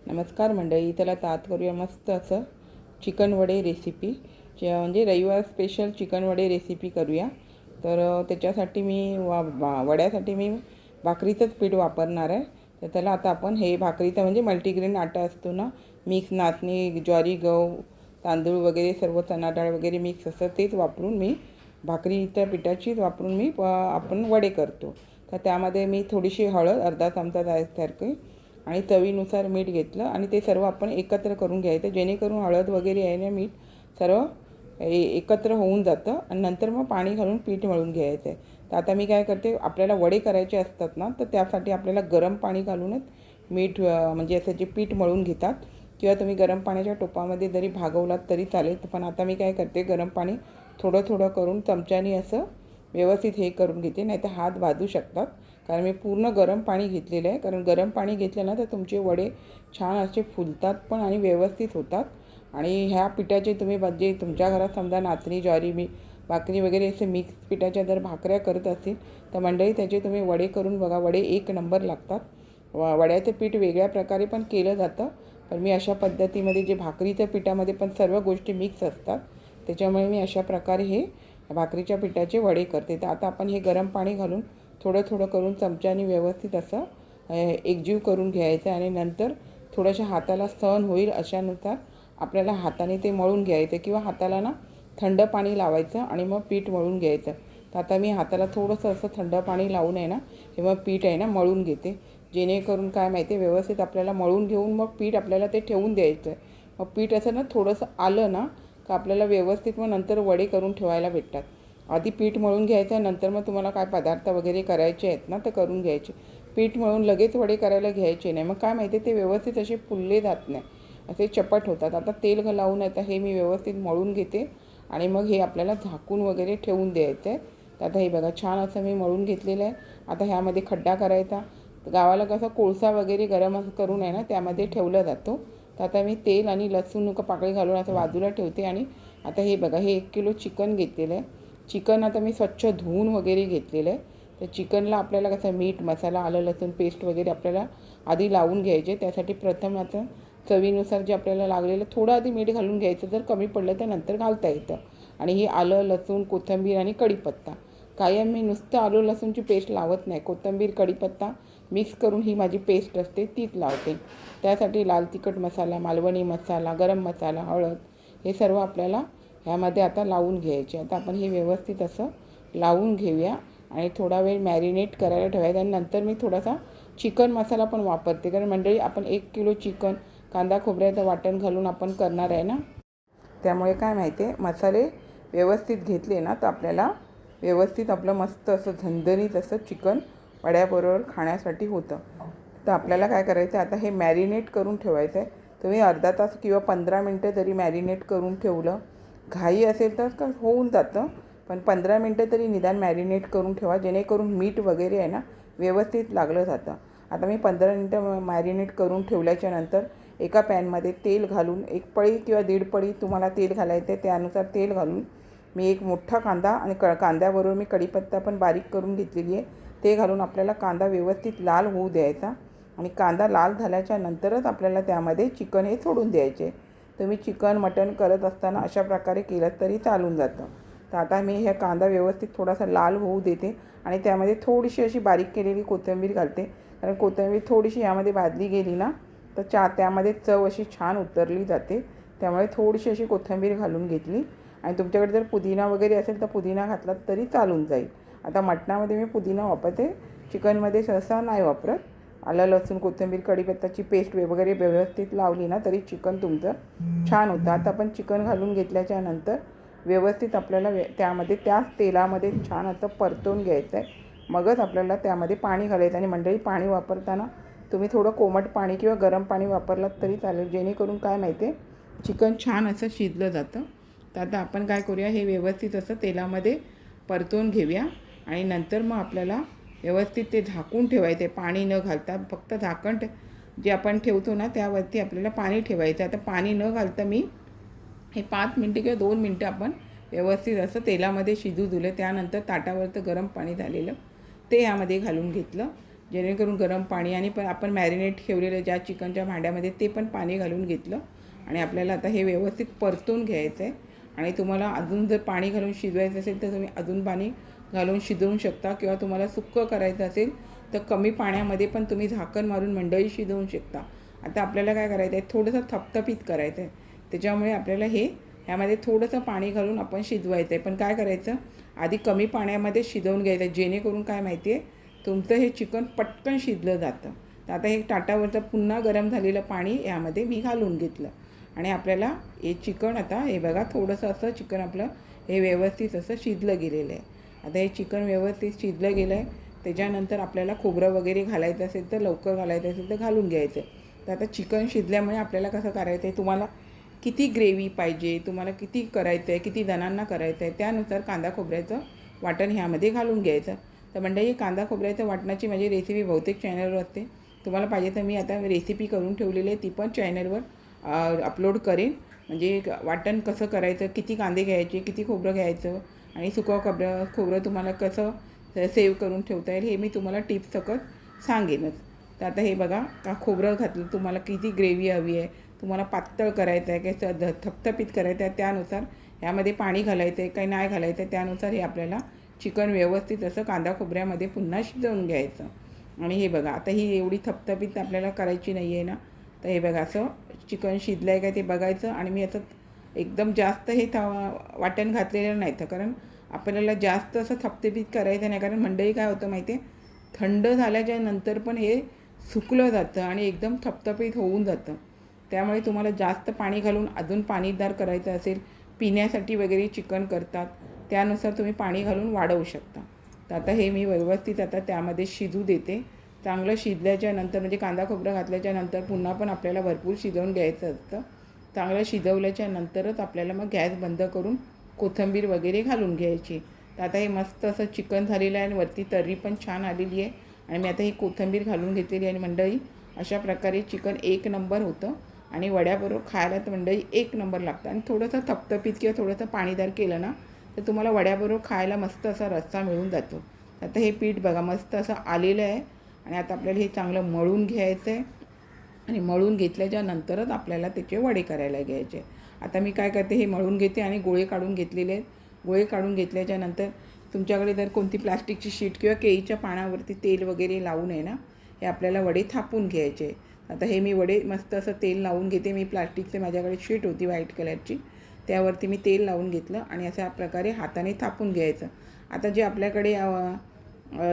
नमस्कार मंडळी, त्याला तात करूया मस्त असं चिकन वडे रेसिपी. म्हणजे रविवार स्पेशल चिकन वडे रेसिपी करूया. तर त्याच्यासाठी मी वड्यासाठी मी भाकरीचंच पीठ वापरणार आहे. तर त्याला आता आपण हे भाकरीचं म्हणजे मल्टीग्रेन आटा असतो ना, मिक्स नाचणी, ज्वारी, गहू, तांदूळ वगैरे सर्व चणा डाळ वगैरे मिक्स असतं तेच वापरून मी भाकरीच्या पिठाचीच वापरून मी आपण वडे करतो. तर त्यामध्ये मी थोडीशी हळद अर्धा चमचा जायसारखी आणि चवीनुसार मीठ घेतलं आणि ते सर्व आपण एकत्र करून घ्यायचं, जेणेकरून हळद वगैरे आहे ना मीठ सर्व एकत्र होऊन जातं आणि नंतर मग पाणी घालून पीठ मळून घ्यायचं आहे. तर आता मी काय करते, आपल्याला वडे करायचे असतात ना, तर त्यासाठी आपल्याला गरम पाणी घालूनच मीठ म्हणजे असं जे पीठ मळून घेतात, किंवा तुम्ही गरम पाण्याच्या टोपामध्ये जरी भागवलात तरी चालेल. पण आता मी काय करते, गरम पाणी थोडं थोडं करून चमच्याने असं व्यवस्थित हे करून घेते, नाही तर हात भाजू शकतात. कारण मी पूर्ण गरम पाणी घेतलेलं आहे, कारण गरम पाणी घेतलं ना तर तुमचे वडे छान असे फुलतात पण आणि व्यवस्थित होतात. आणि ह्या पिठाचे तुम्ही जे तुमच्या घरात समजा नाचणी, ज्वारी, भाकरी वगैरे असे मिक्स पिठाच्या जर भाकऱ्या करत असतील तर मंडळी त्याचे तुम्ही वडे करून बघा, वडे एक नंबर लागतात. वड्याचं पीठ वेगळ्या प्रकारे पण केलं जातं, पण मी अशा पद्धतीमध्ये जे भाकरीच्या पिठामध्ये पण सर्व गोष्टी मिक्स असतात, त्याच्यामुळे मी अशा प्रकारे हे भाकरीच्या पिठाचे वडे करते. तर आता आपण हे गरम पाणी घालून थोडं थोडं करून चमच्याने व्यवस्थित असं एकजीव करून घ्यायचं आणि नंतर थोड्याशा हाताला सहन होईल अशानुसार आपल्याला हाताने ते मळून घ्यायचं, किंवा हाताला ना थंड पाणी लावायचं आणि मग पीठ मळून घ्यायचं. तर आता मी हाताला थोडंसं असं थंड पाणी लावून आहे ना, हे मग पीठ आहे ना मळून घेते, जेणेकरून काय माहिती आहे व्यवस्थित आपल्याला मळून घेऊन मग पीठ आपल्याला ते ठेवून द्यायचं आहे. मग पीठ असं ना थोडंसं आलं ना का आपल्याला व्यवस्थित मग नंतर वडे करून ठेवायला भेटतात. आधी पीठ मळून घ्यायचं आहे, नंतर मग तुम्हाला काय पदार्थ वगैरे करायचे आहेत ना तर करून घ्यायचे. पीठ मळून लगेच वडे करायला घ्यायचे नाही, मग काय माहिती आहे ते व्यवस्थित असे फुलले जात नाही, असे चपट होतात. आता तेल लावून आता हे मी व्यवस्थित मळून घेते आणि मग हे आपल्याला झाकून वगैरे ठेवून द्यायचं आहे. तर आता हे बघा छान असं मी मळून घेतलेलं आहे. आता ह्यामध्ये खड्डा करायचा. गावाला कसं कोळसा वगैरे गरम करून आहे ना त्यामध्ये ठेवलं जातो. तर आता मी तेल आणि लसूण पाकळी घालून आता बाजूला ठेवते. आणि आता हे बघा, हे 1 किलो चिकन घेतलेलं आहे. चिकन आता मी स्वच्छ धुवून वगैरे घेतलेलं आहे. तर चिकनला आपल्याला कसं मीठ, मसाला, आलं लसूण पेस्ट वगैरे आपल्याला आधी लावून घ्यायचे. त्यासाठी प्रथम आता चवीनुसार जे आपल्याला लागलेलं थोडं आधी मीठ घालून घ्यायचं, जर कमी पडलं तर नंतर घालता येतं. आणि ही आलं लसूण, कोथिंबीर आणि कढीपत्ता. कायम मी नुसतं आलं लसूणची पेस्ट लावत नाही, कोथिंबीर कढीपत्ता मिक्स करून ही माझी पेस्ट असते तीच लावते. त्यासाठी लाल तिखट मसाला, मालवणी मसाला, गरम मसाला, हळद हे सर्व आपल्याला ह्यामध्ये आता लावून घ्यायचे. आता आपण हे व्यवस्थित असं लावून घेऊया आणि थोडा वेळ मॅरिनेट करायला ठेवायचं. आणि नंतर मी थोडासा चिकन मसाला पण वापरते, कारण मंडळी आपण 1 किलो चिकन कांदा खोबऱ्याचं वाटण घालून आपण करणार आहे ना, त्यामुळे काय माहिती आहे मसाले व्यवस्थित घेतले ना तर आपल्याला व्यवस्थित आपलं मस्त असं झणझणीत असं चिकन वड्याबरोबर खाण्यासाठी होतं. तर आपल्याला काय करायचं आहे, आता हे मॅरिनेट करून ठेवायचं आहे. तुम्ही अर्धा तास किंवा 15 मिनटं जरी मॅरिनेट करून ठेवलं, घाई असेल तर का होऊन जातं, पण 15 मिनटं तरी निदान मॅरिनेट करून ठेवा, जेणेकरून मीठ वगैरे आहे ना व्यवस्थित लागलं जातं. आता मी 15 मिनटं मॅरिनेट करून ठेवल्याच्या नंतर एका पॅनमध्ये तेल घालून 1 पळी किंवा 1.5 पळी तुम्हाला तेल घालायचं आहे, त्यानुसार तेल घालून मी एक मोठा कांदा आणि कांद्याबरोबर मी कढीपत्ता पण बारीक करून घेतलेली आहे, ते घालून आपल्याला कांदा व्यवस्थित लाल होऊ द्यायचा. आणि कांदा लाल झाल्याच्या नंतरच आपल्याला त्यामध्ये चिकन हे सोडून द्यायचे. तुम्ही चिकन मटण करत असताना अशा प्रकारे केलं तरी चालून जातं. तर आता मी हे कांदा व्यवस्थित थोडासा लाल होऊ देते आणि त्यामध्ये थोडीशी अशी बारीक केलेली कोथिंबीर घालते, कारण कोथिंबीर थोडीशी यामध्ये भाजली गेली ना तर त्यामध्ये चव अशी छान उतरली जाते. त्यामुळे थोडीशी अशी कोथिंबीर घालून घेतली. आणि तुमच्याकडे जर पुदिना वगैरे असेल तर पुदिना घातलात तरी चालून जाईल. आता मटणामध्ये मी पुदिना वापरते, चिकनमध्ये सहसा नाही वापरत. आलं लसूण कोथिंबीर कढीपत्ताची पेस्ट वगैरे व्यवस्थित लावली ना तरी चिकन तुमचं छान होतं. आता आपण चिकन घालून घेतल्याच्या नंतर व्यवस्थित आपल्याला त्यामध्ये त्याच तेलामध्ये छान असं परतवून घ्यायचं आहे. मगच आपल्याला त्यामध्ये पाणी घालायचं. आणि मंडळी पाणी वापरताना तुम्ही थोडं कोमट पाणी किंवा गरम पाणी वापरलात तरी चालेल, जेणेकरून काय माहिती आहे चिकन छान असं शिजलं जातं. तर आता आपण काय करूया, हे व्यवस्थित असं तेलामध्ये परतवून घेऊया आणि नंतर मग आपल्याला व्यवस्थित ते झाकून ठेवायचं आहे, पाणी न घालता. फक्त झाकण जे आपण ठेवतो ना त्यावरती आपल्याला पाणी ठेवायचं. आता पाणी न घालता मी हे 5 मिनटं किंवा 2 मिनटं आपण व्यवस्थित असं तेलामध्ये शिजू दिलं. त्यानंतर ताटावरचं गरम पाणी झालेलं ते यामध्ये घालून घेतलं. जेणेकरून गरम पाणी आणि पण आपण मॅरिनेट ठेवलेलं ज्या चिकनच्या भांड्यामध्ये ते पण पाणी घालून घेतलं आणि आपल्याला आता हे व्यवस्थित परतून घ्यायचं आहे. आणि तुम्हाला अजून जर पाणी घालून शिजवायचं असेल तर तुम्ही अजून पाणी घालून शिजवू शकता, किंवा तुम्हाला सुक्कं करायचं असेल तर कमी पाण्यामध्ये पण तुम्ही झाकण मारून मंडई शिजवू शकता. आता आपल्याला काय करायचं आहे, थोडंसं थपथपीत करायचं आहे. त्याच्यामुळे आपल्याला ह्यामध्ये थोडंसं पाणी घालून आपण शिजवायचं आहे. पण काय करायचं, आधी कमी पाण्यामध्ये शिजवून घ्यायचं आहे, जेणेकरून काय माहिती आहे, तुमचं हे चिकन पटकन शिजलं जातं. तर आता हे ताटावरचं पुन्हा गरम झालेलं पाणी यामध्ये मी घालून घेतलं आणि आपल्याला हे चिकन आता हे बघा थोडंसं असं चिकन आपलं हे व्यवस्थित असं शिजलं गेलेलं आहे. आता हे चिकन व्यवस्थित शिजलं गेलं आहे. त्याच्यानंतर आपल्याला खोबरं वगैरे घालायचं असेल तर लवकर घालायचं असेल तर घालून घ्यायचं. तर आता चिकन शिजल्यामुळे आपल्याला कसं करायचं आहे, तुम्हाला किती ग्रेव्ही पाहिजे, तुम्हाला किती करायचं आहे, किती जणांना करायचं आहे, त्यानुसार कांदा खोबऱ्याचं वाटण ह्यामध्ये घालून घ्यायचं. तर मंडळी कांदा खोबऱ्याचं वाटणाची माझी रेसिपी बहुतेक चॅनलवर असते. तुम्हाला पाहिजे तर मी आता रेसिपी करून ठेवलेली आहे, ती पण चॅनलवर अपलोड करेन. म्हणजे वाटण कसं करायचं, किती कांदे घ्यायचे, किती खोबरं घ्यायचं आणि सुकं खोबरं तुम्हाला कसं सेव्ह करून ठेवता येईल हे मी तुम्हाला टिप्स सकट सांगेनच. तर आता हे बघा का खोबरं घातलं, तुम्हाला किती ग्रेव्ही हवी आहे, तुम्हाला पातळ करायचं आहे काय थपथपीत करायचं आहे, त्यानुसार ह्यामध्ये पाणी घालायचं आहे काही नाही घालायचं आहे, त्यानुसार हे आपल्याला चिकन व्यवस्थित असं कांदा खोबऱ्यामध्ये पुन्हा शिजवून घ्यायचं. आणि हे बघा आता ही एवढी थपथपीत आपल्याला करायची नाही आहे ना. तर हे बघा असं चिकन शिजलं आहे काय ते बघायचं. आणि मी असं एकदम जास्त हे वाटण घातलेलं नाही, तर कारण आपल्याला जास्त असं थपथपीत करायचं नाही, कारण मंडई काय होतं माहिती आहे, थंड झाल्याच्या नंतर पण हे सुकलं जातं आणि एकदम थपथपीत होऊन जातं. त्यामुळे तुम्हाला जास्त पाणी घालून अजून पाणीदार करायचं असेल, पिण्यासाठी वगैरे चिकन करतात त्यानुसार तुम्ही पाणी घालून वाढवू शकता. तर आता हे मी व्यवस्थित आता त्यामध्ये शिजू देते. चांगलं शिजल्याच्या नंतर म्हणजे कांदा खोबरं घातल्याच्या नंतर पुन्हा पण आपल्याला भरपूर शिजवून घ्यायचं असतं. चांगलं शिजवल्याच्या नंतरच आपल्याला मग गॅस बंद करून कोथिंबीर वगैरे घालून घ्यायची. तर आता हे मस्त असं चिकन झालेलं आहे आणि वरती तर्री पण छान आलेली आहे. आणि मी आता ही कोथिंबीर घालून घेतलेली आहे. आणि मंडळी अशा प्रकारे चिकन एक नंबर होतं आणि वड्याबरोबर खायला तर मंडळी एक नंबर लागतं. आणि थोडंसं थपथपीत किंवा थोडंसं पाणीदार केलं ना तर तुम्हाला वड्याबरोबर खायला मस्त असा रस्सा मिळून जातो. आता हे पीठ बघा मस्त असं आलेलं आहे आणि आता आपल्याला हे चांगलं मळून घ्यायचं आहे. आणि मळून घेतल्याच्या नंतरच आपल्याला त्याचे वडे करायला घ्यायचे. आता मी काय करते, हे मळून घेते आणि गोळे काढून घेतलेले आहेत. गोळे काढून घेतल्याच्या नंतर तुमच्याकडे जर कोणती प्लास्टिकची शीट किंवा केळीच्या पानावरती तेल वगैरे लावून आहे ना, हे आपल्याला वडे थापून घ्यायचे. आता हे मी वडे मस्त असं तेल लावून घेते. मी प्लास्टिकचे माझ्याकडे शीट होती व्हाईट कलरची, त्यावरती मी तेल लावून घेतलं आणि अशा प्रकारे हाताने थापून घ्यायचं. आता जे आपल्याकडे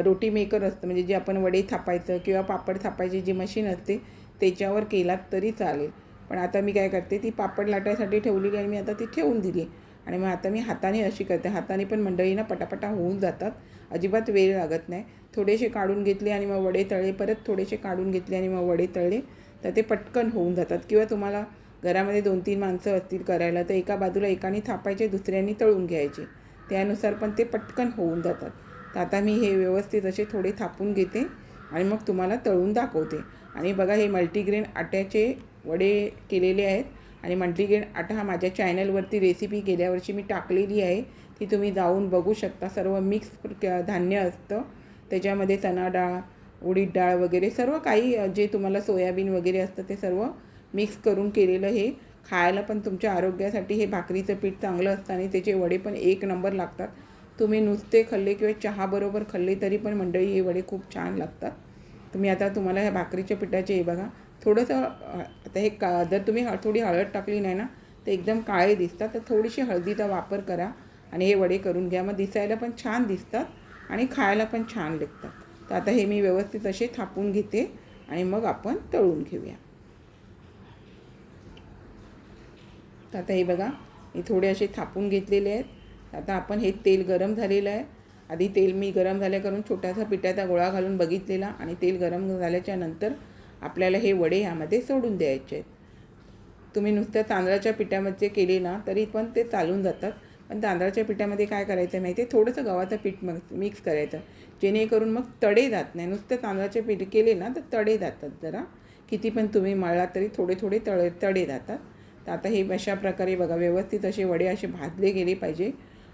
रोटी मेकर असतं, म्हणजे जे आपण वडे थापायचं किंवा पापड थापायची जी मशीन असते त्याच्यावर केलात तरी चालेल. पण आता मी काय करते, ती पापड लाटायसाठी ठेवलेली आणि मी आता ती ठेवून दिली. आणि मग आता मी हाताने अशी करते. हाताने पण मंडळीनं पटापटा होऊन जातात, अजिबात वेळ लागत नाही. थोडेसे काढून घेतले आणि मग वडे तळले, परत थोडेसे काढून घेतले आणि मग वडे तळले, तर ते पटकन होऊन जातात. किंवा तुम्हाला घरामध्ये 2-3 माणसं असतील करायला तर एका बाजूला एकाने थापायचे, दुसऱ्यांनी तळून घ्यायचे, त्यानुसार पण ते पटकन होऊन जातात. तर आता मी हे व्यवस्थित असे थोडे थापून घेते आणि मग तुम्हाला तळून दाखवते. आणि बघा हे मल्टीग्रेन आट्याचे वडे केलेले आहेत. आणि मल्टीग्रेन आटा हा माझ्या चॅनलवरती रेसिपी गेल्या वर्षी मी टाकलेली आहे, ती तुम्ही जाऊन बघू शकता. सर्व मिक्स धान्य असतं त्याच्यामध्ये, चणा डाळ, उडीद डाळ वगैरे सर्व काही जे तुम्हाला सोयाबीन वगैरे असतं ते सर्व मिक्स करून केलेलं. हे खायला पण तुमच्या आरोग्यासाठी हे भाकरीचं पीठ चांगलं असतं आणि त्याचे वडे पण एक नंबर लागतात. तुम्ही नुसते खाल्ले किंवा चहाबरोबर खाल्ले तरी पण मंडळी हे वडे खूप छान लागतात. तुम्हाला ह्या भाकरीच्या पिठाचे हे बघा थोडंसं आता हे जर तुम्ही थोडी हळद टाकली नाही ना तर एकदम काळे दिसतात. तर थोडीशी हळदीचा वापर करा आणि हे वडे करून घ्या, मग दिसायला पण छान दिसतात आणि खायला पण छान लागतात. तर आता हे मी व्यवस्थित असे थापून घेते आणि मग आपण तळून घेऊया. तर आता हे बघा मी थोडे असे थापून घेतलेले आहेत. आता आपण हे तेल गरम झालेलं आहे. आधी तेल मी गरम झाल्या करून छोटासा पिठाचा गोळा घालून बघितलेला आणि तेल गरम झाल्याच्या नंतर आपल्याला हे वडे ह्यामध्ये सोडून द्यायचे आहेत. तुम्ही नुसत्या तांदळाच्या पिठामध्ये केले ना तरी पण ते चालून जातात. पण तांदळाच्या पिठामध्ये काय करायचं माहिती आहे, थोडंसं गव्हाचं पीठ मिक्स करायचं, जेणेकरून मग तडे जात नाही. नुसतं तांदळाचे पीठ केले ना तर तडे जातात. जरा किती पण तुम्ही मळला तरी थोडे थोडे तडे जातात. तर आता हे अशा प्रकारे बघा व्यवस्थित असे वडे असे भाजले गेले पाहिजे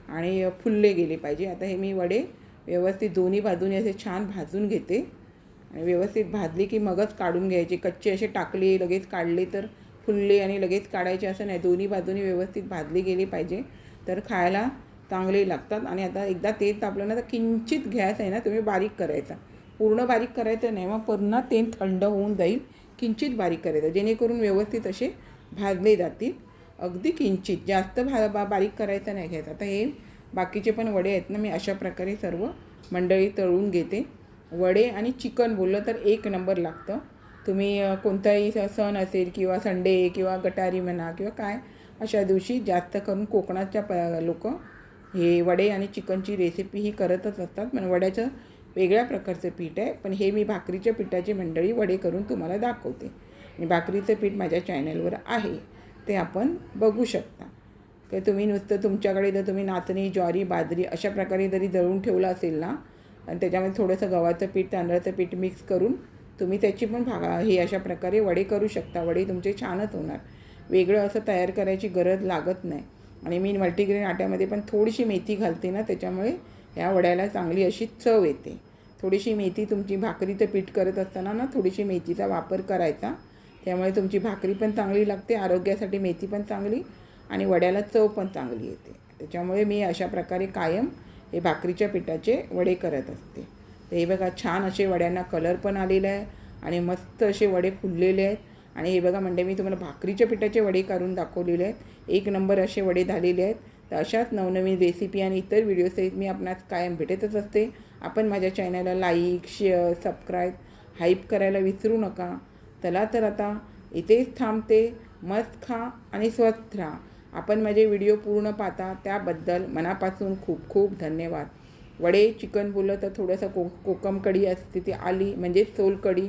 आणि फुलले गेले पाहिजे. आता हे मी वडे व्यवस्थित दोन्ही बाजूने असे छान भाजून घेते आणि व्यवस्थित भाजली की मगच काढून घ्यायची. कच्चे असे टाकले लगेच काढले तर फुलले आणि लगेच काढायचे असं नाही. दोन्ही बाजूनी व्यवस्थित भाजली गेली पाहिजे, तर खायला चांगले लागतात. आणि आता एकदा तेल तापलं ना तर किंचित गॅस आहे ना तुम्ही बारीक करायचा, पूर्ण बारीक करायचं नाही, मग पुन्हा तेल थंड होऊन जाईल. किंचित बारीक करायचं जेणेकरून व्यवस्थित असे भाजले जातील. अगदी किंचित, जास्त बारीक करायचं नाही घ्यायचं. आता हे बाकीचे पण वडे आहेत ना, मी अशा प्रकारे सर्व मंडळी तळून घेते. वडे आणि चिकन बोललं तर एक नंबर लागतं. तुम्ही कोणताही सण असेल किंवा संडे किंवा गटारी म्हणा किंवा काय, अशा दिवशी जास्त करून कोकणाच्या लोक हे वडे आणि चिकनची रेसिपी ही करतच असतात. पण वड्याचं वेगळ्या प्रकारचं पीठ आहे, पण हे मी भाकरीच्या पिठाची मंडळी वडे करून तुम्हाला दाखवते. आणि भाकरीचं पीठ माझ्या चॅनलवर आहे, ते आपण बघू शकता. की तुम्ही नुसतं तुमच्याकडे जर तुम्ही नाचणी, ज्वारी, बाजरी अशा प्रकारे जरी दळून ठेवलं असेल ना, आणि त्याच्यामध्ये थोडंसं गव्हाचं पीठ, तांदळाचं पीठ मिक्स करून तुम्ही त्याची पण हे अशा प्रकारे वडे करू शकता. वडे तुमचे छानच होणार. वेगळं असं तयार करायची गरज लागत नाही. आणि मी मल्टीग्रेन आट्यामध्ये पण थोडीशी मेथी घालते ना, त्याच्यामुळे ह्या वड्याला चांगली अशी चव येते. थोडीशी मेथी तुमची भाकरीचं पीठ करत असताना ना थोडीशी मेथीचा वापर करायचा, त्यामुळे तुमची भाकरी पण चांगली लागते, आरोग्यासाठी मेथी पण चांगली आणि वड्याला चव पण चांगली येते. त्याच्यामुळे मी अशा प्रकारे कायम हे भाकरीच्या पिठाचे वडे करत असते. तर हे बघा छान असे वड्यांना कलर पण आलेला आहे आणि मस्त असे वडे फुललेले आहेत. आणि हे बघा म्हणजे मी तुम्हाला भाकरीच्या पिठाचे वडे करून दाखवलेले आहेत. एक नंबर असे वडे झालेले आहेत. तर अशाच नवनवीन रेसिपी आणि इतर व्हिडिओसहित मी आपणास कायम भेटतच असते. आपण माझ्या चॅनलला लाईक, शेअर, सबस्क्राईब, हाईप करायला विसरू नका. चला तर आता इथेच थांबते. मस्त खा आणि स्वस्थ राहा. आपण माझे व्हिडिओ पूर्ण पाहता त्याबद्दल मनापासून खूप खूप धन्यवाद. वडे चिकन बोललं तर थोडंसं कोकम कढी असते ती आली, म्हणजे सोलकढी,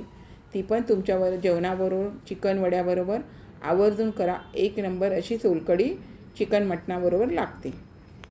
ती पण तुमच्यावर जेवणाबरोबर चिकन वड्याबरोबर आवर्जून करा. एक नंबर अशी सोलकढी चिकन मटणाबरोबर लागते.